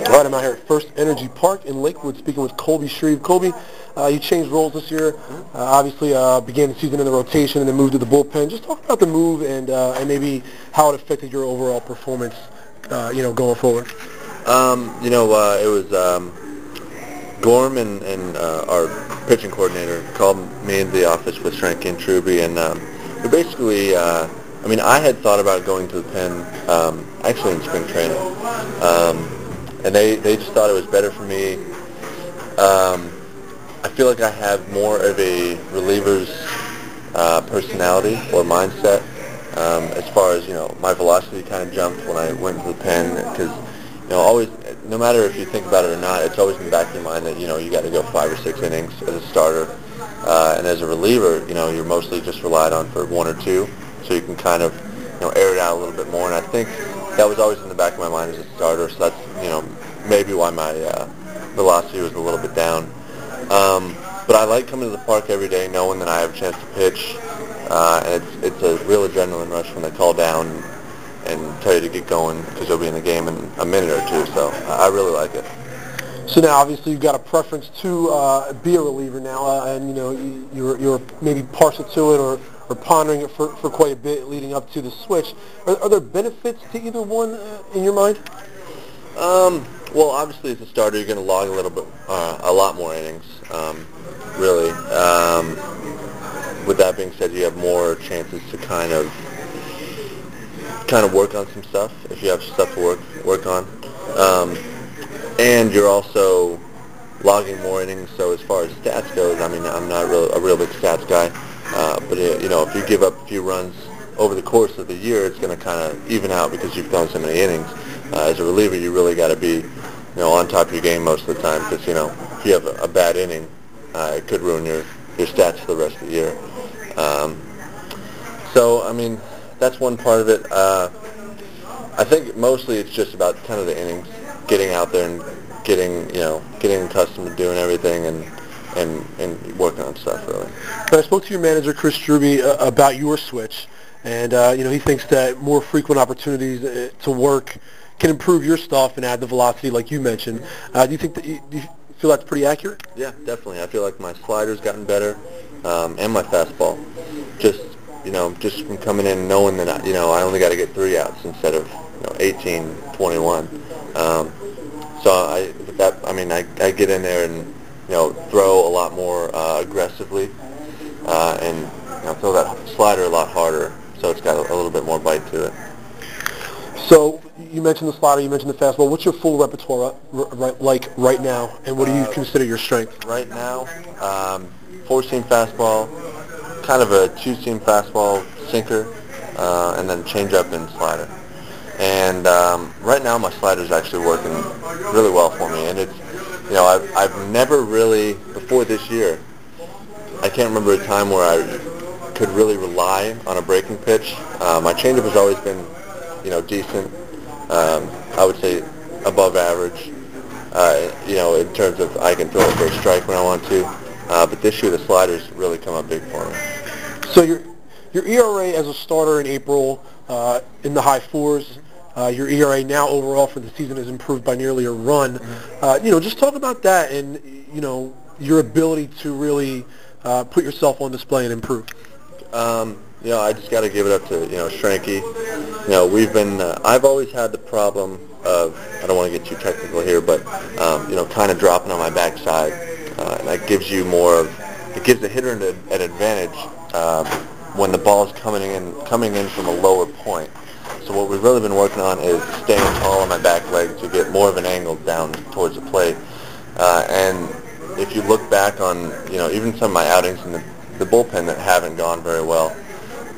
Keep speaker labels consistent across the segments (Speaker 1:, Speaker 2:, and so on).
Speaker 1: All right, I'm out here at FirstEnergy Park in Lakewood speaking with Colby Shreve. Colby, you changed roles this year. Obviously, began the season in the rotation and then moved to the bullpen. Just talk about the move and maybe how it affected your overall performance, going forward.
Speaker 2: It was Gorm and our pitching coordinator called me into the office with Shranky and Truby, and we basically, I had thought about going to the pen actually in spring training. And they just thought it was better for me. I feel like I have more of a reliever's personality or mindset as far as, my velocity kind of jumped when I went to the pen because, always, no matter if you think about it or not, it's always in the back of your mind that, you got to go 5 or 6 innings as a starter. And as a reliever, you're mostly just relied on for 1 or 2, so you can kind of, air it out a little bit more. And I think that was always in the back of my mind as a starter, so that's, maybe why my velocity was a little bit down. But I like coming to the park every day knowing that I have a chance to pitch, and it's a real adrenaline rush when they call down and tell you to get going because you'll be in the game in a minute or two, so I really like it.
Speaker 1: So now, obviously, you've got a preference to be a reliever now, and you're maybe partial to it or pondering it for quite a bit leading up to the switch. Are there benefits to either one in your mind?
Speaker 2: Well, obviously, as a starter, you're going to log a lot more innings, really. With that being said, you have more chances to kind of work on some stuff if you have stuff to work on. And you're also logging more innings, so as far as stats goes, I'm not a real big stats guy. But if you give up a few runs over the course of the year, it's going to kind of even out because you've thrown so many innings. As a reliever, you really got to be, on top of your game most of the time because, if you have a bad inning, it could ruin your stats for the rest of the year. So, that's one part of it. I think mostly it's just about kind of the innings, getting out there and getting accustomed to doing everything and working on stuff, really.
Speaker 1: But I spoke to your manager, Chris Struby, about your switch, and he thinks that more frequent opportunities to work can improve your stuff and add the velocity, like you mentioned. Do you think do you feel that's pretty accurate?
Speaker 2: Yeah, definitely. I feel like my slider's gotten better, and my fastball. Just from coming in knowing that I only got to get 3 outs instead of 18, 21. So I get in there and throw a lot more aggressively, and throw that slider a lot harder, so it's got a little bit more bite to it.
Speaker 1: So you mentioned the slider, you mentioned the fastball. What's your full repertoire like right now, and what do you consider your strength?
Speaker 2: Right now, 4-seam fastball, kind of a 2-seam fastball sinker, and then changeup and slider. And right now my slider is actually working really well for me, and it's I've never really before this year. I can't remember a time where I could really rely on a breaking pitch. My changeup has always been decent. I would say above average. In terms of I can throw it for a strike when I want to. But this year the sliders really come up big for me.
Speaker 1: So your ERA as a starter in April in the high 4s. Your ERA now overall for the season has improved by nearly a run. Just talk about that and your ability to really put yourself on display and improve.
Speaker 2: I just got to give it up to Shranky. We've been. I've always had the problem of, I don't want to get too technical here, but kind of dropping on my backside, and that gives you it gives the hitter an advantage when the ball's coming in from a lower point. So what we've really been working on is staying tall on my back leg to get more of an angle down towards the plate. And if you look back on even some of my outings in the bullpen that haven't gone very well,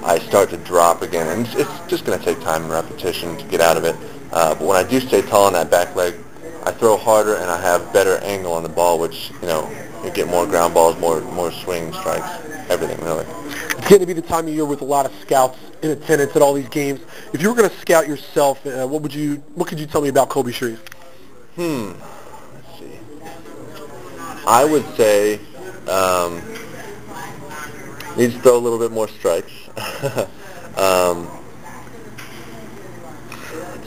Speaker 2: I start to drop again, and it's just going to take time and repetition to get out of it. But when I do stay tall on that back leg, I throw harder and I have better angle on the ball, which you get more ground balls, more swing strikes, everything really.
Speaker 1: It's going to be the time of year with a lot of scouts in attendance at all these games. If you were going to scout yourself, what could you tell me about Colby Shreve?
Speaker 2: Let's see. I would say needs to throw a little bit more strikes. Let's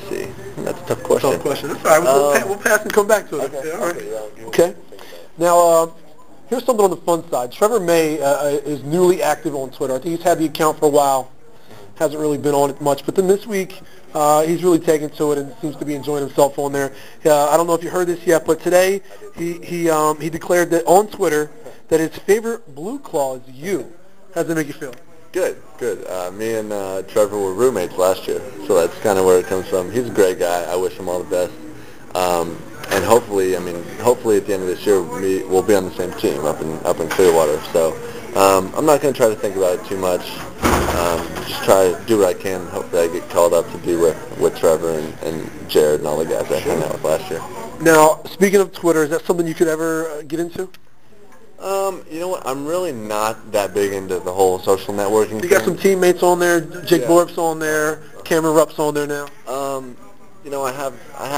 Speaker 2: see. That's a tough question.
Speaker 1: Tough question. That's all right. We'll pass and come back to it.
Speaker 2: Okay.
Speaker 1: All right.
Speaker 2: Yeah,
Speaker 1: Okay. Now, here's something on the fun side. Trevor May is newly active on Twitter. I think he's had the account for a while. Hasn't really been on it much. But then this week, he's really taken to it and seems to be enjoying himself on there. I don't know if you heard this yet, but today he declared that on Twitter that his favorite Blue Claw is you. How does that make you feel?
Speaker 2: Good. Me and Trevor were roommates last year, so that's kind of where it comes from. He's a great guy. I wish him all the best. And hopefully at the end of this year, we'll be on the same team up in Clearwater. So I'm not going to try to think about it too much. Just try to do what I can. Hopefully I get called up to be with Trevor and Jared and all the guys I hung out with last year.
Speaker 1: Now, speaking of Twitter, is that something you could ever get into?
Speaker 2: You know what? I'm really not that big into the whole social networking thing.
Speaker 1: You got some teammates on there. Jake Borp's on there. Cameron Rupp's on there now.
Speaker 2: You know, I have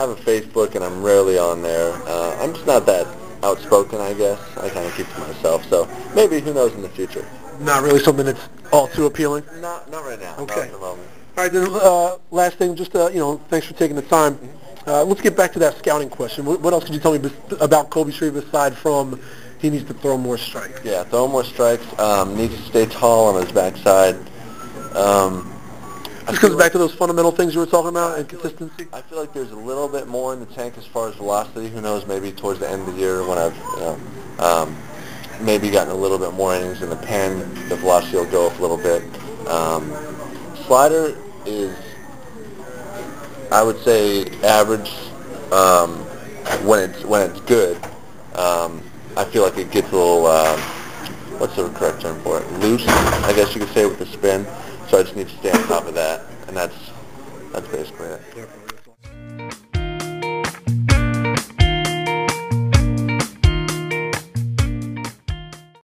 Speaker 2: a Facebook, and I'm rarely on there. I'm just not that outspoken, I guess. I kind of keep to myself. So maybe, who knows in the future.
Speaker 1: Not really something that's all too appealing?
Speaker 2: Not right now.
Speaker 1: Okay.
Speaker 2: Not at the moment.
Speaker 1: All right, then last thing, just, thanks for taking the time. Let's get back to that scouting question. What else could you tell me about Colby Shreve aside from he needs to throw more strikes?
Speaker 2: Yeah, throw more strikes. Needs to stay tall on his backside.
Speaker 1: This comes back to those fundamental things you were talking about and consistency?
Speaker 2: I feel like there's a little bit more in the tank as far as velocity. Who knows, maybe towards the end of the year when I've maybe gotten a little bit more innings in the pen, the velocity will go up a little bit. Slider is, I would say, average when it's good. I feel like it gets a little, what's the correct term for it? Loose, I guess you could say, with the spin. So I just need to stay on top of that, and that's basically it.